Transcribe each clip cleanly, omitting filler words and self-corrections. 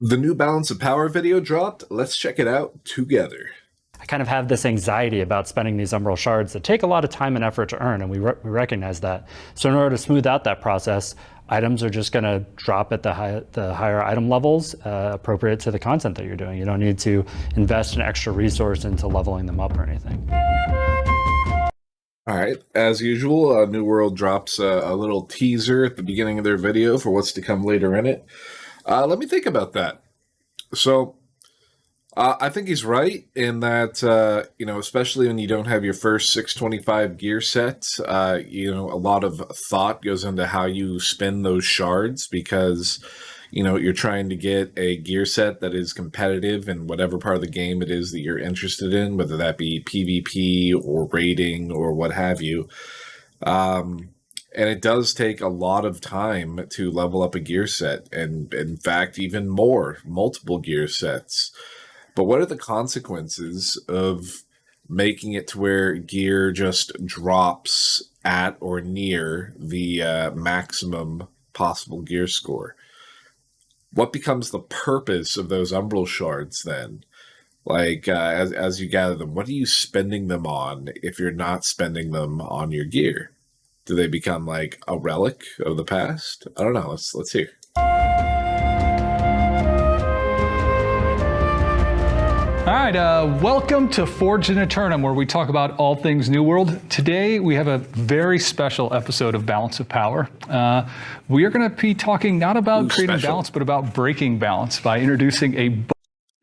The new Balance of Power video dropped. Let's check it out together. I kind of have this anxiety about spending these Umbral shards that take a lot of time and effort to earn, and we recognize that. So in order to smooth out that process, items are just going to drop at the higher item levels appropriate to the content that you're doing. You don't need to invest an extra resource into leveling them up or anything. All right, as usual, New World drops a little teaser at the beginning of their video for what's to come later in it. Let me think about that. So, I think he's right in that, especially when you don't have your first 625 gear set, a lot of thought goes into how you spend those shards because, you're trying to get a gear set that is competitive in whatever part of the game it is that you're interested in, whether that be PvP or raiding or what have you. And it does take a lot of time to level up a gear set, and in fact, even more, multiple gear sets. But what are the consequences of making it to where gear just drops at or near the maximum possible gear score? What becomes the purpose of those Umbral shards then? Like, as you gather them, what are you spending them on if you're not spending them on your gear? Do they become like a relic of the past? I don't know. Let's hear. All right, welcome to Forged in Aeternum, where we talk about all things New World. Today, we have a very special episode of Balance of Power. We are going to be talking not about creating balance, but about breaking balance by introducing a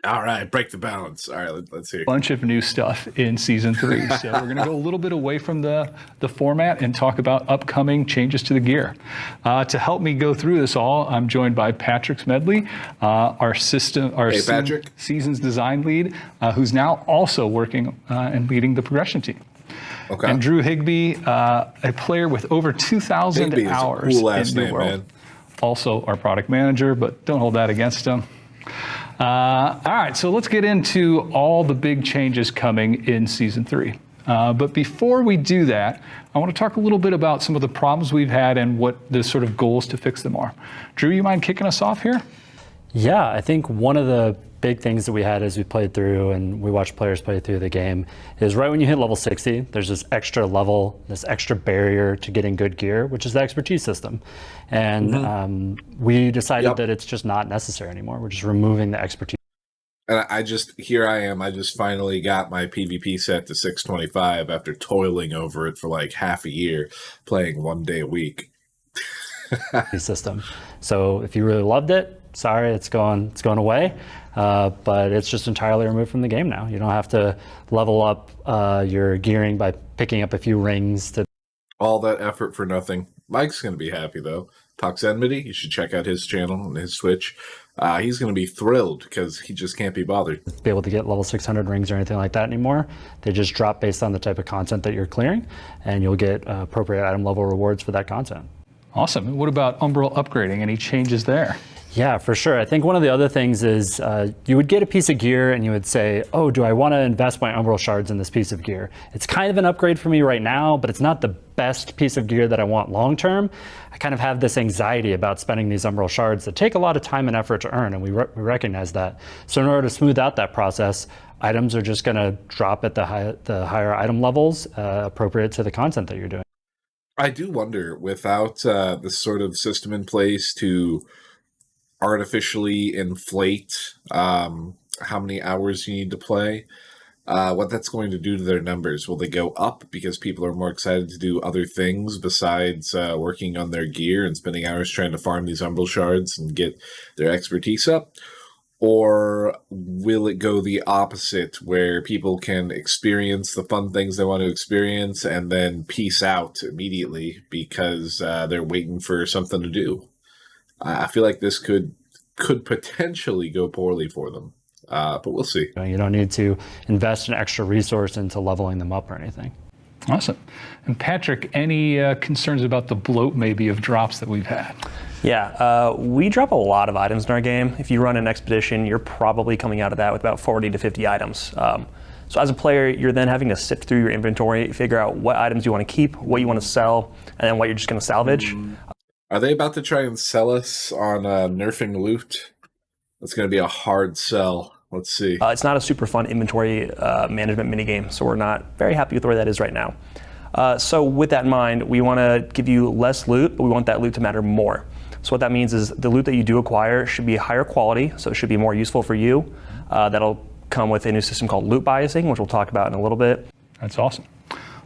all right, break the balance. All right, let's hear. Bunch of new stuff in Season 3. So we're going to go a little bit away from the format and talk about upcoming changes to the gear. To help me go through this all, I'm joined by Patrick Smedley, our Seasons design lead, who's now also working and leading the progression team. Okay. And Drew Higbee, a player with over 2,000 hours cool in New World. Man. Also our product manager, but don't hold that against him. All right, so let's get into all the big changes coming in Season 3. But before we do that, I want to talk a little bit about some of the problems we've had and what the sort of goals to fix them are. Drew, you mind kicking us off here? Yeah, I think one of the big things that we had as we played through and we watched players play through the game is right when you hit level 60, there's this extra level, this extra barrier to getting good gear, which is the expertise system. And we decided that it's just not necessary anymore. We're just removing the expertise. And I just finally got my PvP set to 625 after toiling over it for like half a year, playing 1 day a week. System. So if you really loved it, sorry, it's gone away. But it's just entirely removed from the game now. You don't have to level up your gearing by picking up a few rings. All that effort for nothing. Mike's going to be happy, though. Talks Enmity, you should check out his channel and his Twitch. He's going to be thrilled because he just can't be bothered. Be able to get level 600 rings or anything like that anymore. They just drop based on the type of content that you're clearing, and you'll get appropriate item level rewards for that content. Awesome. And what about Umbral upgrading? Any changes there? Yeah, for sure. I think one of the other things is you would get a piece of gear and you would say, oh, do I want to invest my Umbral shards in this piece of gear? It's kind of an upgrade for me right now, but it's not the best piece of gear that I want long term. I kind of have this anxiety about spending these Umbral shards that take a lot of time and effort to earn, and we recognize that. So in order to smooth out that process, items are just going to drop at the higher item levels appropriate to the content that you're doing. I do wonder, without this sort of system in place to artificially inflate how many hours you need to play, what that's going to do to their numbers. Will they go up because people are more excited to do other things besides working on their gear and spending hours trying to farm these Umbral shards and get their expertise up? Or will it go the opposite, where people can experience the fun things they want to experience and then peace out immediately because they're waiting for something to do? I feel like this could potentially go poorly for them, but we'll see. You don't need to invest an extra resource into leveling them up or anything. Awesome. And Patrick, any concerns about the bloat maybe of drops that we've had? Yeah, we drop a lot of items in our game. If you run an expedition, you're probably coming out of that with about 40 to 50 items. So as a player, you're then having to sift through your inventory, figure out what items you want to keep, what you want to sell, and then what you're just going to salvage. Are they about to try and sell us on nerfing loot? That's going to be a hard sell. Let's see. It's not a super fun inventory management minigame, so we're not very happy with where that is right now. So with that in mind, we want to give you less loot, but we want that loot to matter more. So what that means is the loot that you do acquire should be higher quality, so it should be more useful for you. That'll come with a new system called loot biasing, which we'll talk about in a little bit. That's awesome.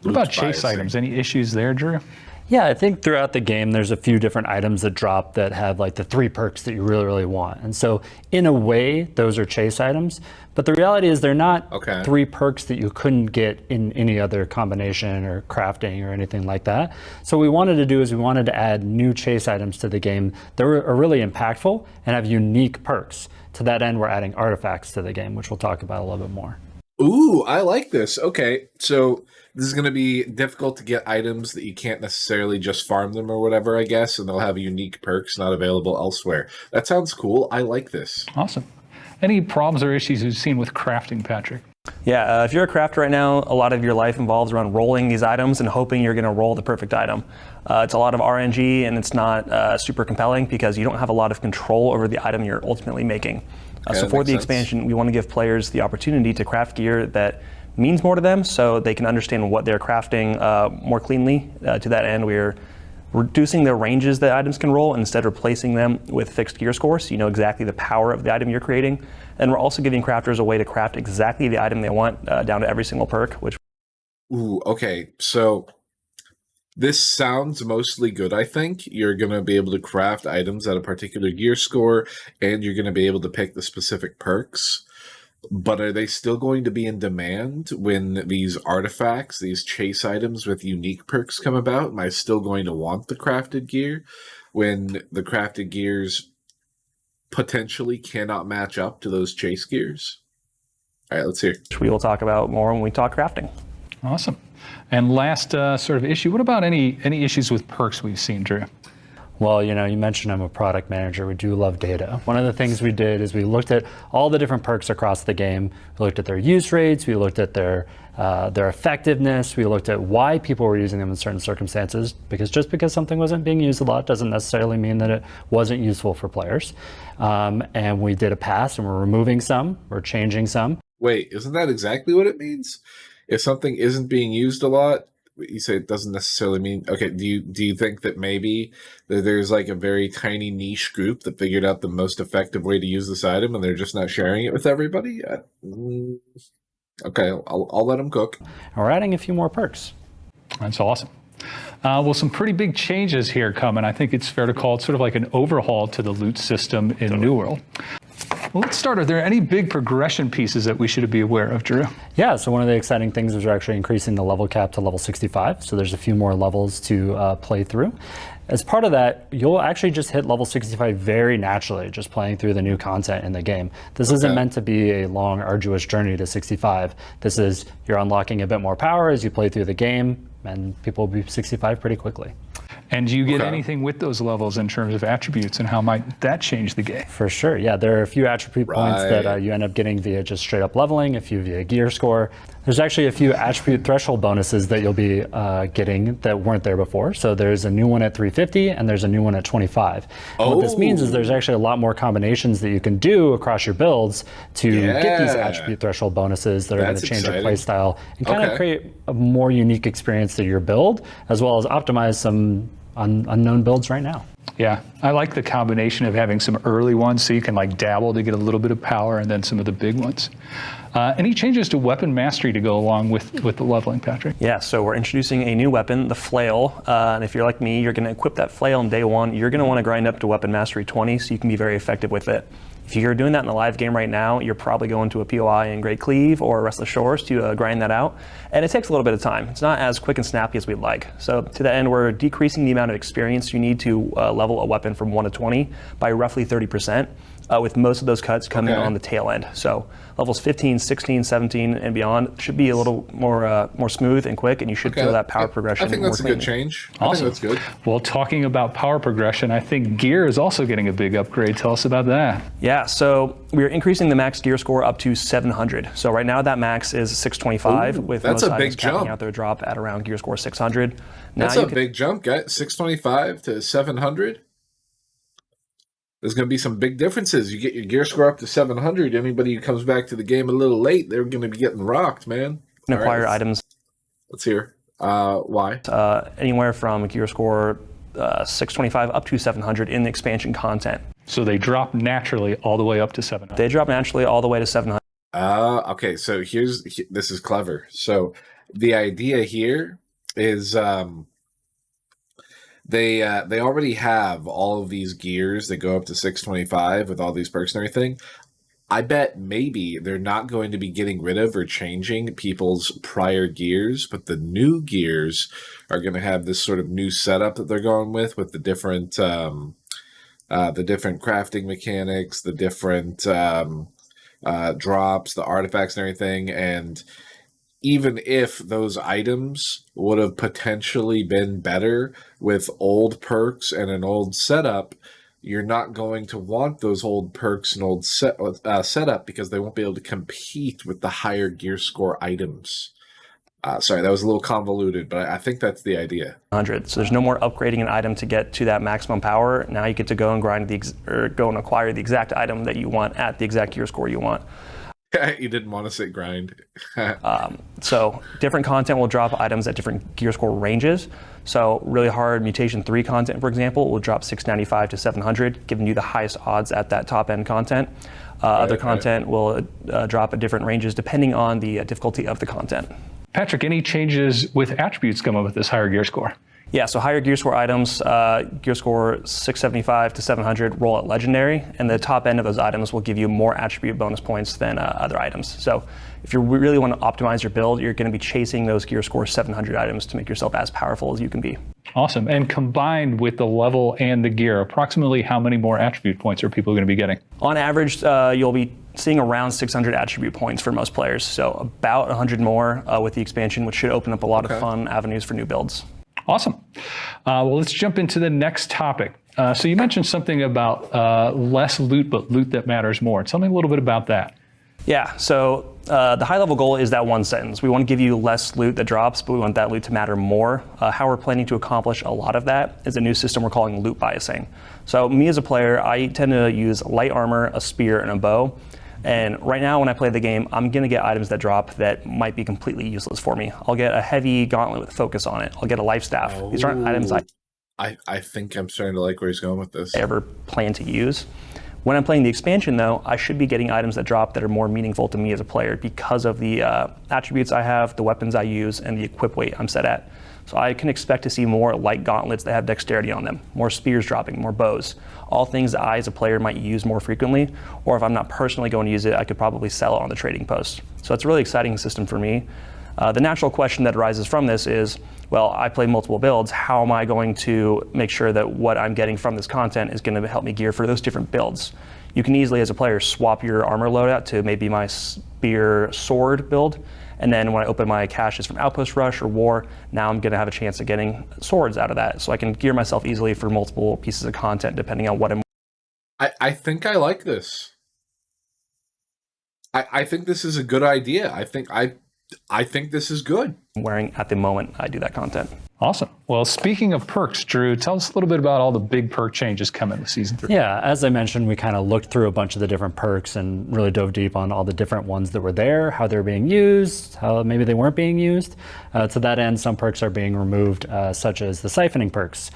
What about chase items? Any issues there, Drew? Yeah, I think throughout the game, there's a few different items that drop that have like the 3 perks that you really, really want. And so in a way, those are chase items. But the reality is they're not 3 perks that you couldn't get in any other combination or crafting or anything like that. So what we wanted to do is we wanted to add new chase items to the game that are really impactful and have unique perks. To that end, we're adding artifacts to the game, which we'll talk about a little bit more. Ooh, I like this. Okay, so this is going to be difficult to get items that you can't necessarily just farm them or whatever, I guess, and they'll have unique perks not available elsewhere. That sounds cool. I like this. Awesome. Any problems or issues you've seen with crafting, Patrick? Yeah, if you're a crafter right now, a lot of your life involves around rolling these items and hoping you're going to roll the perfect item. It's a lot of RNG, and it's not super compelling because you don't have a lot of control over the item you're ultimately making. So for the expansion, we want to give players the opportunity to craft gear that means more to them so they can understand what they're crafting more cleanly. To that end, we're reducing the ranges that items can roll and instead replacing them with fixed gear scores, so you know exactly the power of the item you're creating. And we're also giving crafters a way to craft exactly the item they want down to every single perk. Ooh, okay. So this sounds mostly good, I think. You're going to be able to craft items at a particular gear score, and you're going to be able to pick the specific perks. But are they still going to be in demand when these artifacts, these chase items with unique perks come about? Am I still going to want the crafted gear when the crafted gears potentially cannot match up to those chase gears? All right, let's hear. We will talk about more when we talk crafting. Awesome. And last sort of issue, what about any issues with perks we've seen, Drew? Well, you know, you mentioned I'm a product manager. We do love data. One of the things we did is we looked at all the different perks across the game. We looked at their use rates. We looked at their effectiveness. We looked at why people were using them in certain circumstances, because just because something wasn't being used a lot doesn't necessarily mean that it wasn't useful for players. And we did a pass, and we're removing some, we're changing some. Wait, isn't that exactly what it means? If something isn't being used a lot, you say it doesn't necessarily mean, okay, do you think that maybe there's like a very tiny niche group that figured out the most effective way to use this item and they're just not sharing it with everybody? Okay, I'll let them cook. And we're adding a few more perks. That's awesome. Well, some pretty big changes here coming. I think it's fair to call it sort of like an overhaul to the loot system in New World. Well, let's start. Are there any big progression pieces that we should be aware of, Drew? Yeah, so one of the exciting things is we're actually increasing the level cap to level 65. So there's a few more levels to play through. As part of that, you'll actually just hit level 65 very naturally, just playing through the new content in the game. This isn't meant to be a long, arduous journey to 65. This is, you're unlocking a bit more power as you play through the game, and people will be 65 pretty quickly. And do you get anything with those levels in terms of attributes, and how might that change the game? For sure, yeah. There are a few attribute points that you end up getting via just straight up leveling, a few via gear score. There's actually a few attribute threshold bonuses that you'll be getting that weren't there before. So there's a new one at 350 and there's a new one at 25. What this means is there's actually a lot more combinations that you can do across your builds to get these attribute threshold bonuses that are going to change your playstyle and kind of create a more unique experience to your build, as well as optimize some unknown builds right now. Yeah, I like the combination of having some early ones so you can like dabble to get a little bit of power, and then some of the big ones. Any changes to weapon mastery to go along with the leveling, Patrick? Yeah, so we're introducing a new weapon, the flail. And if you're like me, you're going to equip that flail on day one. You're going to want to grind up to weapon mastery 20 so you can be very effective with it. If you're doing that in the live game right now, you're probably going to a POI in Great Cleave or Restless Shores to grind that out. And it takes a little bit of time. It's not as quick and snappy as we'd like. So to that end, we're decreasing the amount of experience you need to level a weapon from 1 to 20 by roughly 30%, with most of those cuts coming on the tail end. So levels 15, 16, 17, and beyond should be a little more smooth and quick, and you should feel that power progression. I think that's a good change. Awesome. I think that's good. Well, talking about power progression, I think gear is also getting a big upgrade. Tell us about that. Yeah, so we're increasing the max gear score up to 700. So right now that max is 625, with most items capping out their drop at around gear score 600. That's a big jump, guys. 625 to 700. there's going to be some big differences. You get your gear score up to 700. Anybody who comes back to the game a little late, they're going to be getting rocked, man. You can acquire items. Let's hear. Why? Anywhere from gear score 625 up to 700 in the expansion content. So they drop naturally all the way up to 700. They drop naturally all the way to 700. Okay, so this is clever. So the idea here is they already have all of these gears that go up to 625 with all these perks and everything. I bet maybe they're not going to be getting rid of or changing people's prior gears, but the new gears are going to have this sort of new setup that they're going with the different crafting mechanics, the different drops, the artifacts and everything. And even if those items would have potentially been better with old perks and an old setup, you're not going to want those old perks and old setup because they won't be able to compete with the higher gear score items. Sorry, that was a little convoluted, but I think that's the idea. 100. So there's no more upgrading an item to get to that maximum power. Now you get to go and go and acquire the exact item that you want at the exact gear score you want. You didn't want to say grind. So different content will drop items at different gear score ranges. So really hard mutation 3 content, for example, will drop 695 to 700, giving you the highest odds at that top end content. Other content will drop at different ranges depending on the difficulty of the content. Patrick, any changes with attributes coming with this higher gear score? Yeah, so higher gear score items, gear score 675 to 700 roll at legendary, and the top end of those items will give you more attribute bonus points than other items. So if you really want to optimize your build, you're going to be chasing those gear score 700 items to make yourself as powerful as you can be. Awesome. And combined with the level and the gear, approximately how many more attribute points are people going to be getting? On average, you'll be seeing around 600 attribute points for most players. So about 100 more with the expansion, which should open up a lot of fun avenues for new builds. Awesome. Well, let's jump into the next topic. So you mentioned something about less loot, but loot that matters more. Tell me a little bit about that. Yeah, so the high-level goal is that one sentence. We want to give you less loot that drops, but we want that loot to matter more. How we're planning to accomplish a lot of that is a new system we're calling loot biasing. So me as a player, I tend to use light armor, a spear, and a bow. And right now when I play the game, I'm going to get items that drop that might be completely useless for me. I'll get a heavy gauntlet with focus on it. I'll get a life staff. These aren't items I think I'm starting to like where he's going with this. Ever plan to use. When I'm playing the expansion, though, I should be getting items that drop that are more meaningful to me as a player because of the attributes I have, the weapons I use, and the equip weight I'm set at. So I can expect to see more light gauntlets that have dexterity on them, more spears dropping, more bows, all things that I as a player might use more frequently, or if I'm not personally going to use it, I could probably sell it on the trading post. So it's a really exciting system for me. The natural question that arises from this is, well, I play multiple builds. How am I going to make sure that what I'm getting from this content is going to help me gear for those different builds? You can easily, as a player, swap your armor loadout to maybe my spear sword build. And then when I open my caches from Outpost Rush or War, now I'm going to have a chance of getting swords out of that. So I can gear myself easily for multiple pieces of content depending on what I'm... I think I like this. I think this is a good idea. I think this is good. Wearing at the moment I do that content. Awesome. Well, speaking of perks, Drew, tell us a little bit about all the big perk changes coming with Season 3. Yeah, as I mentioned, we kind of looked through a bunch of the different perks and really dove deep on all the different ones that were there, how they're being used, how maybe they weren't being used. To that end, some perks are being removed, such as the siphoning perks.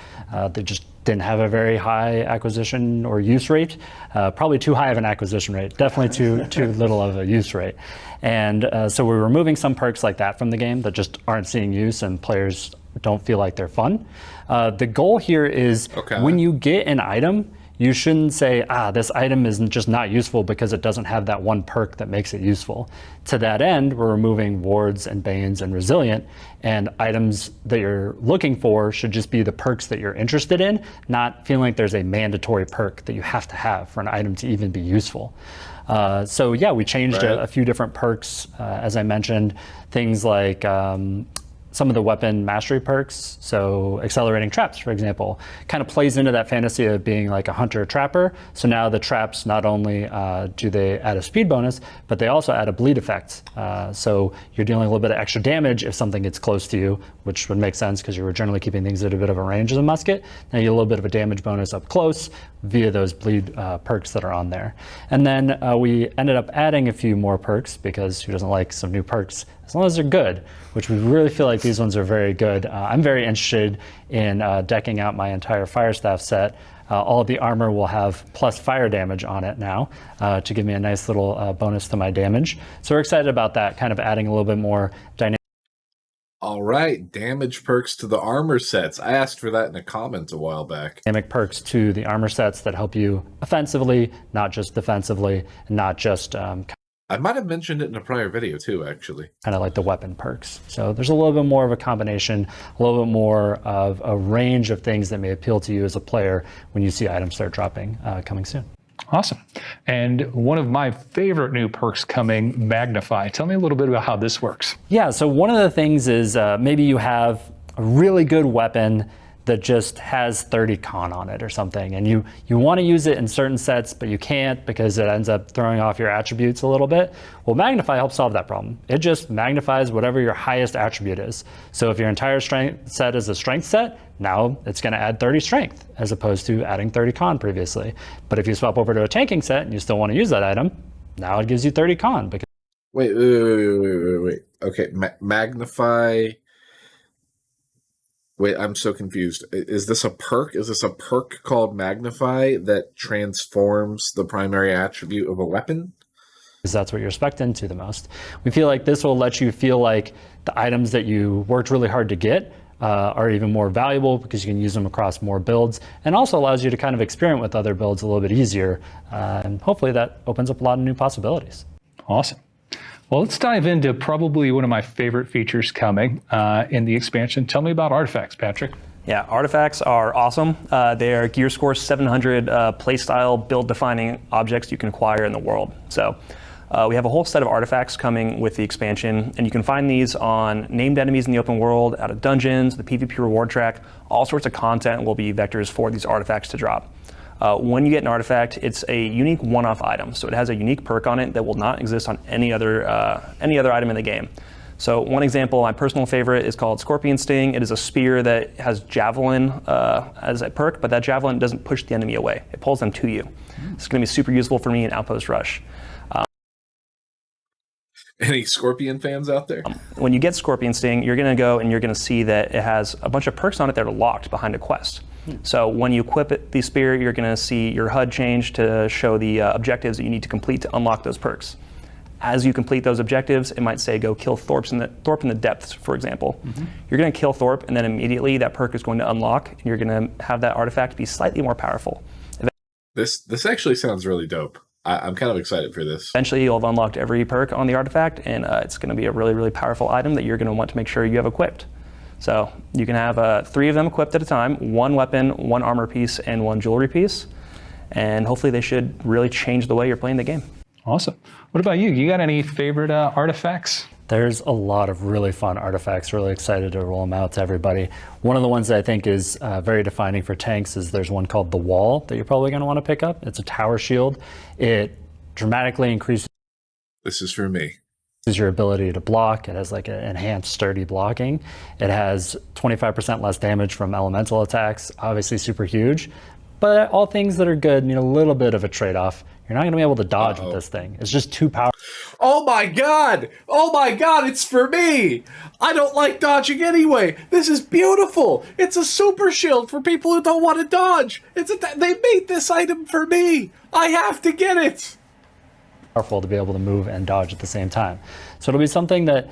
They just didn't have a very high acquisition or use rate. Probably too high of an acquisition rate, definitely too little of a use rate. And so we're removing some perks like that from the game that just aren't seeing use and players don't feel like they're fun. The goal here is when you get an item, you shouldn't say, this item is just not useful because it doesn't have that one perk that makes it useful. To that end, we're removing wards and banes and resilient, and items that you're looking for should just be the perks that you're interested in, not feeling like there's a mandatory perk that you have to have for an item to even be useful. So yeah, we changed a few different perks, as I mentioned, things like some of the weapon mastery perks. So accelerating traps, for example, kind of plays into that fantasy of being like a hunter trapper. So now the traps, not only do they add a speed bonus, but they also add a bleed effect. So you're dealing a little bit of extra damage if something gets close to you, which would make sense because you were generally keeping things at a bit of a range as a musket. Now you get a little bit of a damage bonus up close via those bleed perks that are on there. And then we ended up adding a few more perks because who doesn't like some new perks as long as they're good, which we really feel like these ones are very good. I'm very interested in decking out my entire fire staff set. All of the armor will have plus fire damage on it now to give me a nice little bonus to my damage. So we're excited about that, kind of adding a little bit more dynamic. All right, damage perks to the armor sets. I asked for that in a comment a while back. Dynamic perks to the armor sets that help you offensively, not just defensively, and not just I might have mentioned it in a prior video too, actually. kind of like the weapon perks. So there's a little bit more of a combination, a little bit more of a range of things that may appeal to you as a player when you see items start dropping coming soon. Awesome. And one of my favorite new perks coming, Magnify. Tell me a little bit about how this works. Yeah, so one of the things is maybe you have a really good weapon that just has 30 con on it or something, and you want to use it in certain sets, but you can't because it ends up throwing off your attributes a little bit. Well, Magnify helps solve that problem. It just magnifies whatever your highest attribute is. So if your entire strength set is a strength set, now it's going to add 30 strength as opposed to adding 30 con previously. But if you swap over to a tanking set and you still want to use that item, now it gives you 30 con. Because Wait. Okay, Magnify. Wait, I'm so confused. Is this a perk? Is this a perk called Magnify that transforms the primary attribute of a weapon? that's what you're spec'd into the most. We feel like this will let you feel like the items that you worked really hard to get are even more valuable because you can use them across more builds, and also allows you to kind of experiment with other builds a little bit easier. And hopefully that opens up a lot of new possibilities. Awesome. Well, let's dive into probably one of my favorite features coming in the expansion. Tell me about artifacts, Patrick. Yeah, artifacts are awesome. They are gear score 700 playstyle build-defining objects you can acquire in the world. So we have a whole set of artifacts coming with the expansion, and you can find these on named enemies in the open world, out of dungeons, the PvP reward track. All sorts of content will be vectors for these artifacts to drop. When you get an artifact, it's a unique one-off item. So it has a unique perk on it that will not exist on any other item in the game. So one example, my personal favorite, is called Scorpion Sting. It is a spear that has Javelin as a perk, but that Javelin doesn't push the enemy away. It pulls them to you. It's going to be super useful for me in Outpost Rush. Any Scorpion fans out there? When you get Scorpion Sting, you're going to go and you're going to see that it has a bunch of perks on it that are locked behind a quest. So when you equip the spear, you're going to see your HUD change to show the objectives that you need to complete to unlock those perks. As you complete those objectives, it might say go kill Thorpe in the depths, for example. You're going to kill Thorpe, and then immediately that perk is going to unlock, and you're going to have that artifact be slightly more powerful. This actually sounds really dope. I'm kind of excited for this. Eventually, you'll have unlocked every perk on the artifact, and it's going to be a really, really powerful item that you're going to want to make sure you have equipped. So you can have 3 of them equipped at a time, 1 weapon, 1 armor piece, and 1 jewelry piece. And hopefully they should really change the way you're playing the game. Awesome. What about you? You got any favorite artifacts? There's a lot of really fun artifacts. Really excited to roll them out to everybody. One of the ones that I think is very defining for tanks is there's one called the Wall that you're probably going to want to pick up. It's a tower shield. It dramatically increases This is for me. your ability to block. It has like an enhanced sturdy blocking. It has 25% less damage from elemental attacks. Obviously super huge. But all things that are good need a little bit of a trade-off. You're not going to be able to dodge with this thing. It's just too powerful. Oh my god! Oh my god, it's for me! I don't like dodging anyway! This is beautiful! It's a super shield for people who don't want to dodge! They made this item for me! I have to get it! Powerful to be able to move and dodge at the same time. So it'll be something that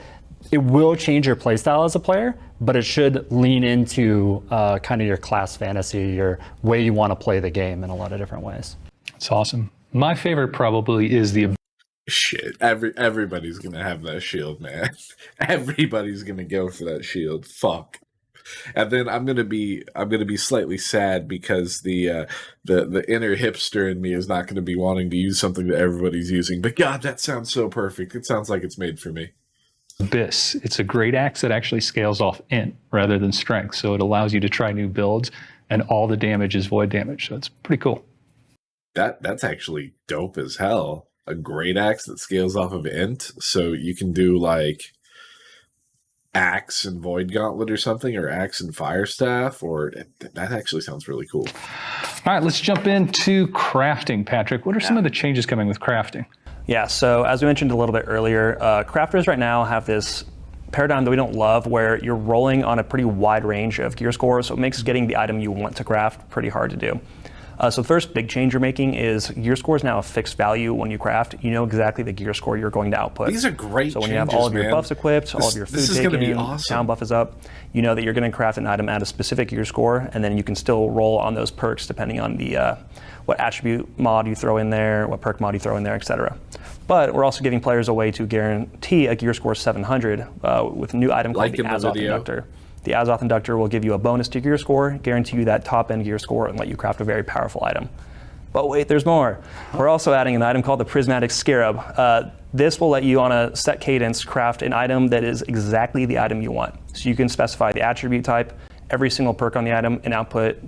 it will change your playstyle as a player, but it should lean into kind of your class fantasy, your way you want to play the game in a lot of different ways. It's awesome. My favorite probably is the... Shit, everybody's gonna have that shield, man. Everybody's gonna go for that shield. Fuck. And then I'm gonna be slightly sad because the inner hipster in me is not gonna be wanting to use something that everybody's using. But God, that sounds so perfect. It sounds like it's made for me. Abyss. It's a great axe that actually scales off int rather than strength, so it allows you to try new builds, and all the damage is void damage, so it's pretty cool. That's actually dope as hell. A great axe that scales off of int, so you can do like axe and void gauntlet or something, or axe and fire staff, or that actually sounds really cool. All right, let's jump into crafting, Patrick. What are some of the changes coming with crafting? Yeah, so as we mentioned a little bit earlier, crafters right now have this paradigm that we don't love where you're rolling on a pretty wide range of gear scores, so it makes getting the item you want to craft pretty hard to do. So the first big change you're making is gear score is now a fixed value when you craft. You know exactly the gear score you're going to output. These are great So when changes, you have all of your man. buffs equipped, all of your food this is going to be taken, awesome. town buff is up, you know that you're going to craft an item at a specific gear score, and then you can still roll on those perks depending on the what attribute mod you throw in there, what perk mod you throw in there, etc. But we're also giving players a way to guarantee a gear score 700 with a new item called the Azoth Inductor. The Azoth Inductor will give you a bonus to your gear score, guarantee you that top end gear score, and let you craft a very powerful item. But wait, there's more. We're also adding an item called the Prismatic Scarab. This will let you, on a set cadence, craft an item that is exactly the item you want. So you can specify the attribute type, every single perk on the item, and output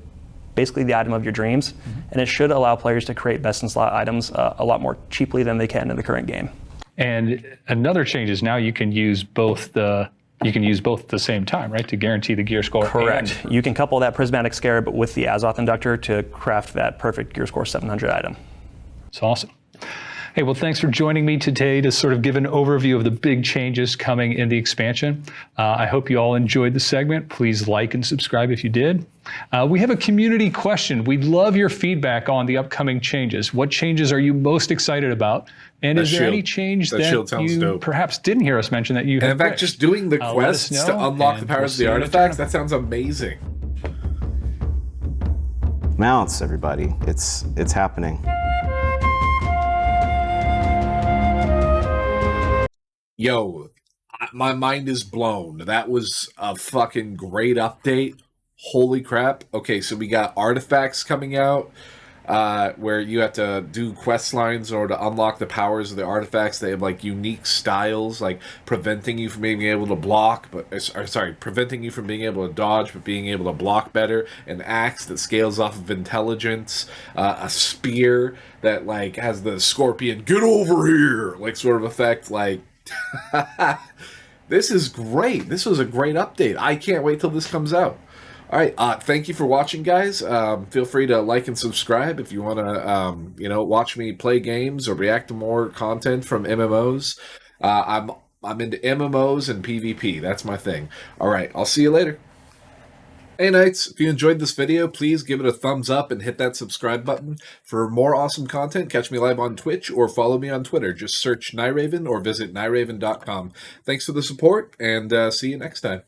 basically the item of your dreams. And it should allow players to create best-in-slot items a lot more cheaply than they can in the current game. And another change is now you can use both at the same time, right, to guarantee the gear score. Correct. You can couple that Prismatic Scarab with the Azoth Inductor to craft that perfect gear score 700 item. It's awesome. Hey, well, thanks for joining me today to sort of give an overview of the big changes coming in the expansion. I hope you all enjoyed the segment. Please like and subscribe if you did. We have a community question. We'd love your feedback on the upcoming changes. What changes are you most excited about? And is there any change that you perhaps didn't hear us mention that you have? And in fact, just doing the quests to unlock the powers of the artifacts, that sounds amazing. Mounts, everybody. It's happening. Yo, my mind is blown. That was a fucking great update. Holy crap. Okay, so we got artifacts coming out where you have to do quest lines in order to unlock the powers of the artifacts. They have like unique styles, like preventing you from being able to block, preventing you from being able to dodge, but being able to block better. An axe that scales off of intelligence, a spear that like has the scorpion get over here like sort of effect. Like this is great. This was a great update. I can't wait till this comes out. All right, thank you for watching, guys. Feel free to like and subscribe if you want to, watch me play games or react to more content from MMOs. I'm into MMOs and PvP. That's my thing. All right, I'll see you later. Hey Knights, if you enjoyed this video, please give it a thumbs up and hit that subscribe button. For more awesome content, catch me live on Twitch or follow me on Twitter. Just search Kniraven or visit Kniraven.com. Thanks for the support, and see you next time.